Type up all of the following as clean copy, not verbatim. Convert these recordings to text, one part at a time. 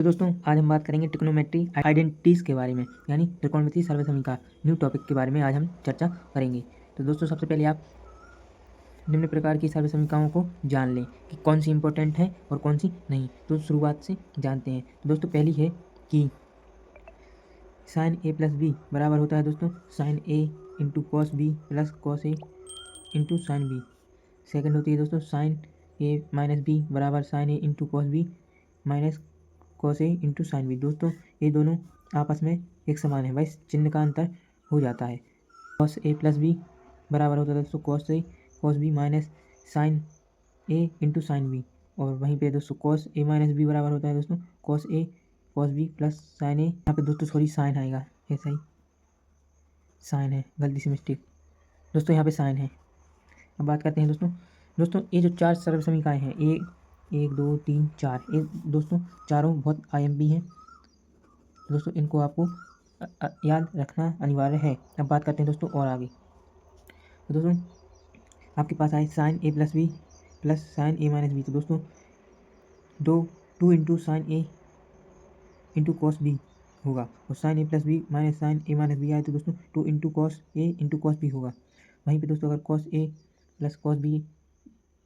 तो दोस्तों आज हम बात करेंगे ट्रिग्नोमेट्री आइडेंटिटीज़ के बारे में, यानी त्रिकोणमितीय सर्वसमीकरण न्यू टॉपिक के बारे में आज हम चर्चा करेंगे। तो दोस्तों सबसे पहले आप निम्न प्रकार की सर्वसमीकरणों को जान लें कि कौन सी इंपॉर्टेंट है और कौन सी नहीं। तो शुरुआत से जानते हैं। तो दोस्तों पहली है कि साइन ए प्लस बी बराबर होता है दोस्तों sine A into cos B plus cos A into sine B. Second होती है दोस्तों साइन ए माइनस बी बराबर sine A into cos B minus cos A into sine B. दोस्तों ये दोनों आपस में एक समान है, बस चिन्ह का अंतर हो जाता है। कॉस ए प्लस बी बराबर होता है दोस्तों cos B minus sine A into sine B. और वहीं पे दोस्तों कॉस ए माइनस बी बराबर होता है दोस्तों cos A cos B plus sine ए। यहाँ पे दोस्तों सॉरी साइन आएगा, ऐसा ही साइन है, गलती से मिस्टेक दोस्तों, यहाँ पे साइन है। अब बात करते हैं दोस्तों ये जो चार सरल समीकरण हैं एक दो तीन चार, ये दोस्तों चारों बहुत आईएमपी हैं दोस्तों, इनको आपको याद रखना अनिवार्य है। अब बात करते हैं दोस्तों और आगे। तो दोस्तों आपके पास आए sine A plus B plus sine A minus B. तो दोस्तों two into sine A into cos B होगा, और sine A plus B minus sine A minus B आए तो दोस्तों two into cos A into cos B होगा। वहीं पे दोस्तों अगर cos A plus cos B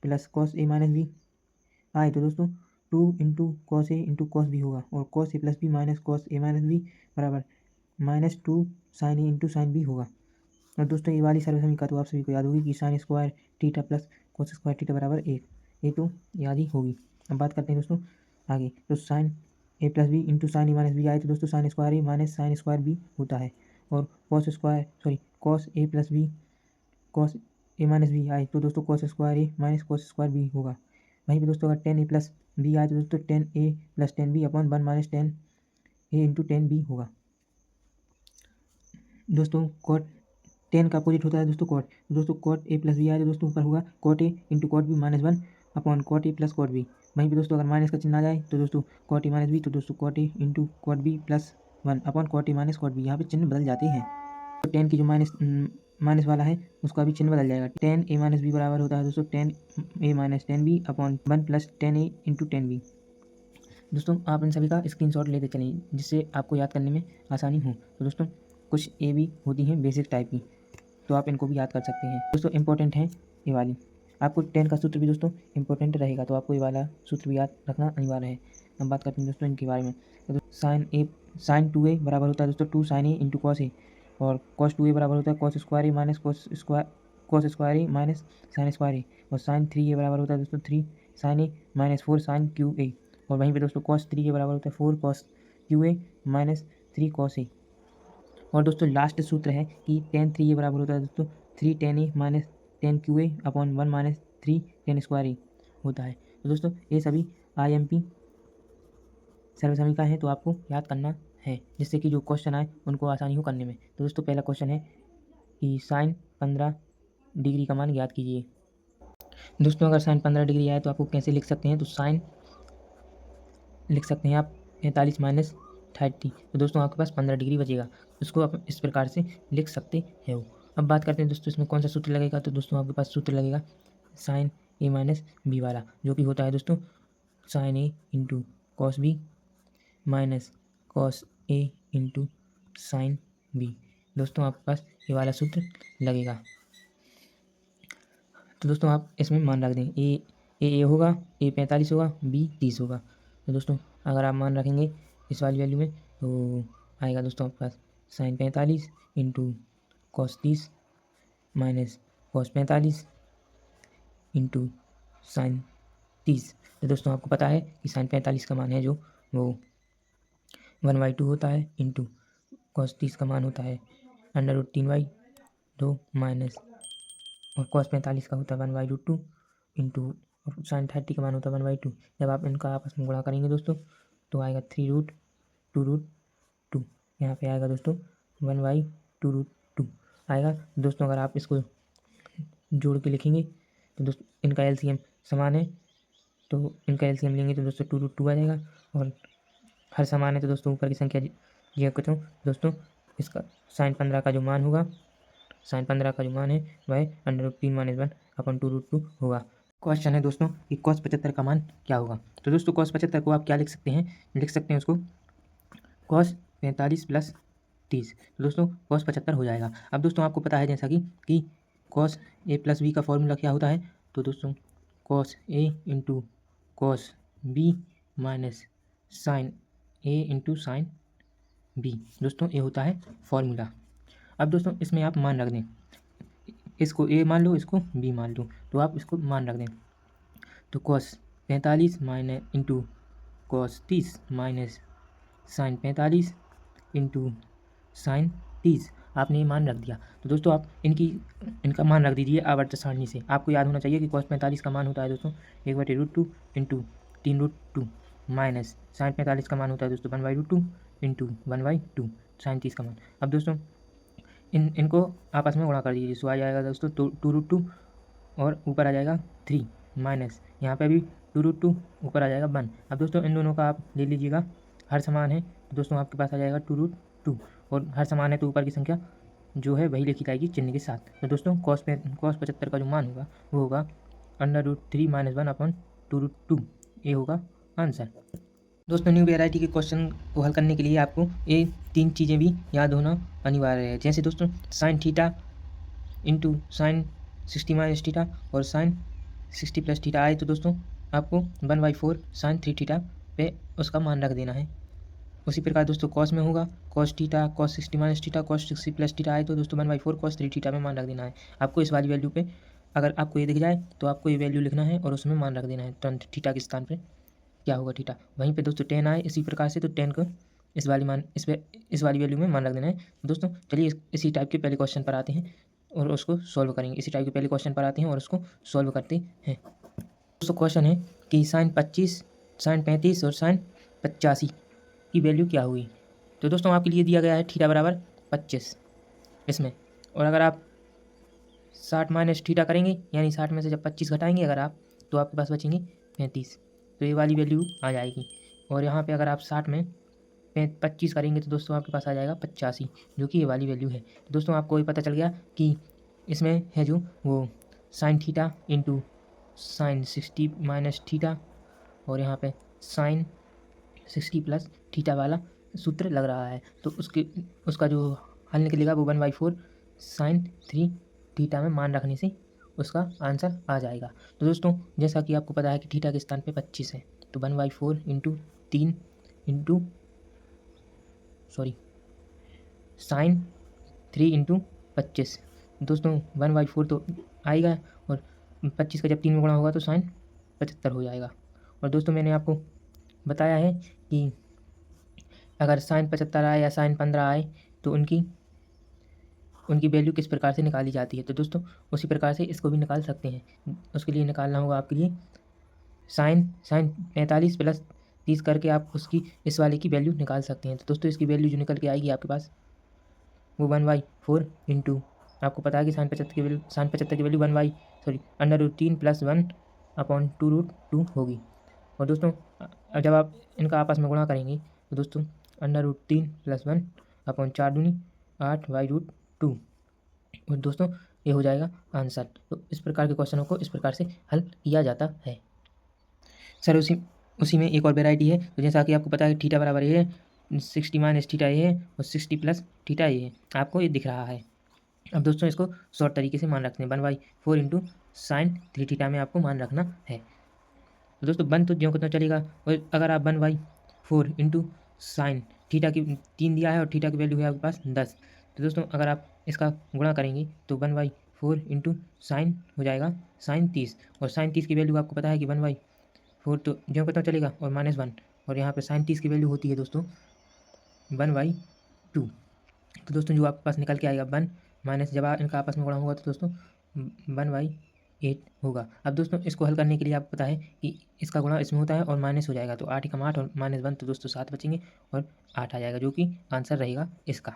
plus cos A minus B आए तो दोस्तों two into cos A into cos B होगा, और cos A plus B minus cos A minus B बराबर minus two sine A into sine B होगा। और दोस्तों ये वाली सर्वसमीकरण तो आप सभी को याद होगी कि sine square theta plus cos square theta बराबर एक, ये तो याद ही होगी। अब बात करते हैं दोस्तों आगे। तो sign A plus B into sine A minus B आए तो दोस्तों sign square A minus sine square B होता है, और cos A plus B cos A minus B आए तो दोस्तों cos square A minus cos square B होगा। वहीं पे दोस्तों अगर टेन ए प्लस बी आए तो दोस्तों tan A plus tan B upon one minus tan A into tan B होगा। दोस्तों कॉट टेन का अपोजिट होता है दोस्तों कॉट ए प्लस बी आए तो दोस्तों ऊपर होगा cot A into cot B minus one upon cot A plus cot B. वहीं पे दोस्तों अगर माइनस का चिन्ह आ जाए तो दोस्तों कॉट ए माइनस बी, तो दोस्तों cot A into cot B plus one upon cot A minus cot B. यहाँ पे चिन्ह बदल जाते हैं, तो टेन की जो माइनस वाला है उसका भी चिन्ह बदल जाएगा। टेन ए माइनस बी बराबर होता है दोस्तों tan A minus tan B upon one plus tan A into tan B. दोस्तों आप इन सभी का स्क्रीनशॉट लेते चलें जिससे आपको याद करने में आसानी हो। तो दोस्तों कुछ ए भी होती हैं बेसिक टाइप की, तो आप इनको भी याद कर सकते हैं। दोस्तों इंपॉर्टेंट है ये वाली, आपको टेन का सूत्र भी दोस्तों इंपॉर्टेंट रहेगा, तो आपको ये वाला सूत्र भी याद रखना अनिवार्य है। हम बात करते हैं दोस्तों इनके बारे में। तो साइन टू ए बराबर होता है दोस्तों two sine A into cos A, और कॉस टू ए बराबर होता है cos square A minus cos square A minus sine square A, और साइन थ्री ए बराबर होता है दोस्तों three sine A minus four sine cube A, और वहीं पे दोस्तों कॉस थ्री के बराबर होता है four cos cube A minus three cos A. और दोस्तों लास्ट सूत्र है कि टेन थ्री ए बराबर होता है दोस्तों three tan A minus tan cube A upon one minus three tan square A होता है। तो दोस्तों ये सभी आईएमपी सर्वसमीकरण है, तो आपको याद करना है जिससे कि जो क्वेश्चन आए उनको आसानी हो करने में। तो दोस्तों पहला क्वेश्चन है कि साइन 15 डिग्री का मान ज्ञात कीजिए। दोस्तों अगर साइन 15 डिग्री आए तो आपको कैसे लिख सकते हैं, तो साइन लिख सकते हैं आप 45 माइनस 30। तो दोस्तों आपके पास 15 डिग्री बचेगा, उसको आप इस प्रकार से लिख सकते हैं। अब बात करते हैं दोस्तों इसमें कौन सा सूत्र लगेगा। तो दोस्तों आपके पास सूत्र लगेगा साइन ए माइनस बी वाला, जो कि होता है दोस्तों sine A into cos B minus cos A into sine B. दोस्तों आपके पास ये वाला सूत्र लगेगा। तो दोस्तों आप इसमें मान रख दें ए होगा, ए 45 होगा, बी 30 होगा। तो दोस्तों अगर आप मान रखेंगे इस वाली वैल्यू में तो आएगा दोस्तों आपके पास sine 45 into cos 30 minus cos 45 into sine 30। तो दोस्तों आपको पता है कि साइन 45 का मान है जो वो 1/2 होता है इंटू कॉस 30 का मान होता है √3/2 माइनस, और कॉस 45 का होता है 1/2 इंटू, और साइन 30 का मान होता है 1/2। जब आप इनका आपस में गुणा करेंगे दोस्तों तो आएगा 3√2√2। यहाँ पे आएगा दोस्तों 1/2√2 आएगा। दोस्तों अगर आप इसको जोड़ के लिखेंगे तो दोस्तों इनका एलसीएम समान है, तो इनका एलसीएम लेंगे तो दोस्तों 2√2 आ जाएगा, और हर समान है तो दोस्तों ऊपर की संख्या जी कहता हूँ दोस्तों इसका साइन 15 का जो मान होगा, साइन 15 का जो मान है वह √3 - 1 अपॉन 2√2 होगा। क्वेश्चन है दोस्तों कि cos 75 का मान क्या होगा। तो दोस्तों cos 75 को आप क्या लिख सकते हैं, लिख सकते हैं उसको cos 45 प्लस 30। तो दोस्तों cos 75 हो जाएगा। अब दोस्तों आपको पता है जैसा कि cos a प्लस बी का फॉर्मूला क्या होता है। तो दोस्तों cos a into cos b minus sine a into sine b, दोस्तों ये होता है फॉर्मूला। अब दोस्तों इसमें आप मान रख दें, इसको a मान लो, इसको b मान लो, तो आप इसको मान रख दें। तो cos 45 minus into cos 30 minus sine 45 into sine 30, आपने ये मान रख दिया। तो दोस्तों आप इनका मान रख दीजिए आवर्त सारणी से। आपको याद होना चाहिए कि cos 45 का मान होता है दोस्तों 1/√2 इंटू 3√2 माइनस साइन 45 का मान होता है दोस्तों 1/√2 इंटू 1/2 साइन 30 का मान। अब दोस्तों इनको आपस में गुणा कर दीजिए, सो आ जाएगा दोस्तों 2√2 और ऊपर आ जाएगा 3 माइनस यहाँ पे भी 2√2 ऊपर आ जाएगा 1। अब दोस्तों इन दोनों का आप ले लीजिएगा, हर समान है तो दोस्तों आपके पास आ जाएगा 2√2 और हर समान है तो ऊपर की संख्या जो है वही लिखी जाएगी चिन्ह के साथ। तो दोस्तों cos 75 का जो मान होगा वो होगा √3 - 1/√2, ये होगा आंसर। दोस्तों न्यू वेराइटी के क्वेश्चन को हल करने के लिए आपको ये 3 चीज़ें भी याद होना अनिवार्य है। जैसे दोस्तों sine theta into sine 60 minus theta और साइन 60 प्लस थीटा आए तो दोस्तों आपको 1/4 साइन 3 थीटा पे उसका मान रख देना है। उसी प्रकार दोस्तों कॉस में होगा cos theta cos 60 minus theta cos 60 plus theta आए तो दोस्तों 1/4 कॉस 3 थीटा में मान रख देना है। आपको इस वाली वैल्यू पे अगर आपको ये दिख जाए तो आपको ये वैल्यू लिखना है और उसमें मान रख देना है। तो थीटा के स्थान पर क्या होगा थीटा, वहीं पे दोस्तों 10 आए इसी प्रकार से तो 10 को इस वाली वैल्यू में मान रख देना है। दोस्तों चलिए इसी टाइप के पहले क्वेश्चन पर आते हैं और उसको सॉल्व करेंगे। इसी टाइप के पहले क्वेश्चन पर आते हैं और उसको सॉल्व करते हैं। दोस्तों क्वेश्चन है कि साइन 25 साइन 35 और साइन 85 की वैल्यू क्या हुई। तो दोस्तों आपके लिए दिया गया है थीटा बराबर 25 इसमें, और अगर आप 60 माइनस थीटा करेंगे यानी 60 में से जब 25 घटाएंगे अगर आप तो आपके पास बचेंगे 35, तो ये वाली वैल्यू आ जाएगी। और यहाँ पे अगर आप 60 में 25 करेंगे तो दोस्तों आपके पास आ जाएगा 85, जो कि ये वाली वैल्यू है। तो दोस्तों आपको ये पता चल गया कि इसमें है जो वो sine theta into sine 60 minus theta और यहाँ पे साइन 60 प्लस थीटा वाला सूत्र लग रहा है। तो उसका जो हल निकलेगा वो 1/4 साइन 3 थीटा में मान रखने से उसका आंसर आ जाएगा। तो दोस्तों जैसा कि आपको पता है कि थीटा के स्थान पे 25 है तो 1/4 इंटू 3 इंटू साइन 3 इंटू 25, दोस्तों 1/4 तो आएगा और 25 का जब 3 में गुणा होगा तो साइन 75 हो जाएगा। और दोस्तों मैंने आपको बताया है कि अगर साइन 75 आए या साइन 15 आए तो उनकी वैल्यू किस प्रकार से निकाली जाती है। तो दोस्तों उसी प्रकार से इसको भी निकाल सकते हैं। उसके लिए निकालना होगा आपके लिए साइन 45 प्लस 30 करके आप उसकी इस वाले की वैल्यू निकाल सकते हैं। तो दोस्तों इसकी वैल्यू जो निकल के आएगी आपके पास वो 1/4 इंटू, आपको पता है कि साइन 75 की वैल्यू √3 + 1/2√2 होगी। और दोस्तों जब आप इनका आपस में गुणा करेंगे तो दोस्तों √3 + 1/4 दूनी 8/√2, और दोस्तों ये हो जाएगा आंसर। तो इस प्रकार के क्वेश्चनों को इस प्रकार से हल किया जाता है। सर उसी में एक और वेराइटी है। तो जैसा कि आपको पता है थीटा बराबर ये है 60 माइनस थीटा ये है और 60 प्लस थीटा ये है, आपको ये दिख रहा है। अब दोस्तों इसको शॉर्ट तरीके से मान रखते हैं 1/4 इंटू साइन 3 थीटा में आपको मान रखना है। तो दोस्तों 1 तो ज्यों कितना चलेगा, और अगर आप 1/4 इंटू साइन थीटा की 3 दिया है और थीटा की वैल्यू है आपके पास 10, तो दोस्तों अगर आप इसका गुणा करेंगे तो 1/4 इंटू साइन हो जाएगा साइन 30, और साइन 30 की वैल्यू आपको पता है कि 1/4 तो ज्यों कितना चलेगा और -1, और यहाँ पे साइन 30 की वैल्यू होती है दोस्तों 1/2। तो दोस्तों जो आपके पास निकल के आएगा 1 माइनस, जब इनका आपस में गुणा होगा तो दोस्तों 1/8 होगा। अब दोस्तों इसको हल करने के लिए आपको पता है कि इसका गुणा इसमें होता है और माइनस हो जाएगा, तो 8 × 8 और -1 तो दोस्तों 7 बचेंगे और 8 आ जाएगा, जो कि आंसर रहेगा इसका।